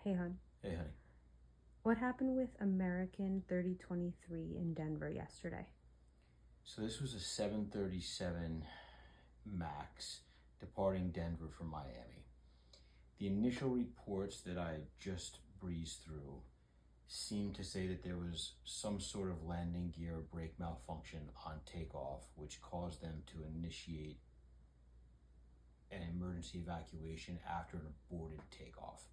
Hey, hon. Hey, honey. What happened with American 3023 in Denver yesterday? So this was a 737 MAX departing Denver from Miami. The initial reports that I just breezed through seemed to say that there was some sort of landing gear or brake malfunction on takeoff, which caused them to initiate an emergency evacuation after an aborted takeoff.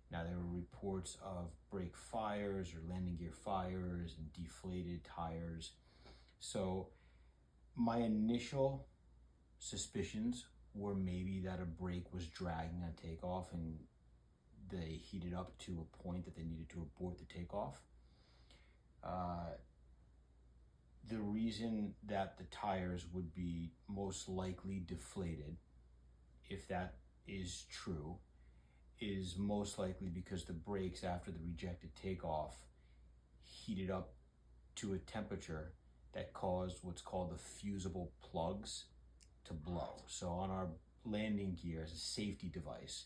Now, there were reports of brake fires or landing gear fires and deflated tires. So my initial suspicions were maybe that a brake was dragging on takeoff and they heated up to a point that they needed to abort the takeoff. The reason that the tires would be most likely deflated, if that is true, is most likely because the brakes after the rejected takeoff heated up to a temperature that caused what's called the fusible plugs to blow. So on our landing gear as a safety device,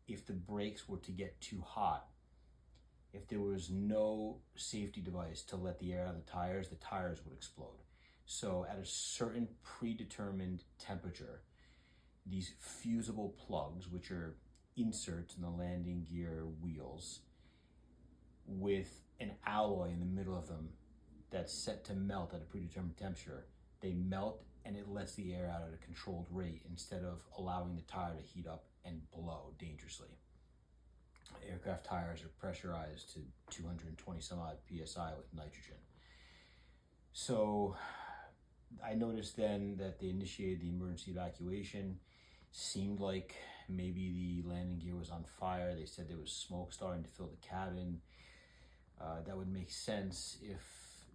if the brakes were to get too hot, if there was no safety device to let the air out of the tires would explode. So at a certain predetermined temperature, these fusible plugs, which are inserts in the landing gear wheels with an alloy in the middle of them that's set to melt at a predetermined temperature, they melt and it lets the air out at a controlled rate instead of allowing the tire to heat up and blow dangerously. Aircraft tires are pressurized to 220 some odd psi with nitrogen. So I noticed then that they initiated the emergency evacuation. Seemed like maybe the landing gear was on fire. They said there was smoke starting to fill the cabin. That would make sense if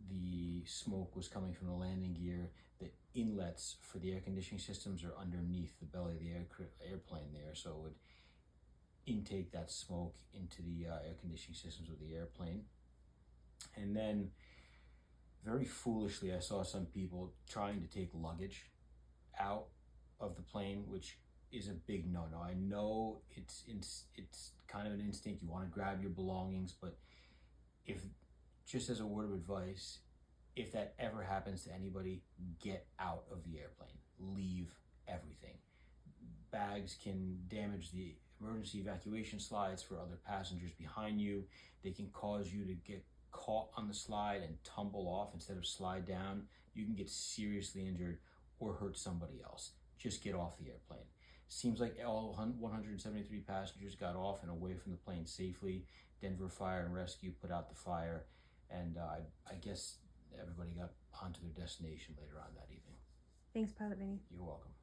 the smoke was coming from the landing gear. The inlets for the air conditioning systems are underneath the belly of the airplane there, so it would intake that smoke into the air conditioning systems of the airplane. And then, very foolishly, I saw some people trying to take luggage out of the plane, which is a big no-no. I know it's kind of an instinct. You want to grab your belongings, but if, just as a word of advice, if that ever happens to anybody, get out of the airplane. Leave everything. Bags can damage the emergency evacuation slides for other passengers behind you. They can cause you to get caught on the slide and tumble off instead of slide down. You can get seriously injured or hurt somebody else. Just get off the airplane. Seems like all 173 passengers got off and away from the plane safely. Denver Fire and Rescue put out the fire, and I guess everybody got onto their destination later on that evening. Thanks, Pilot Vinny. You're welcome.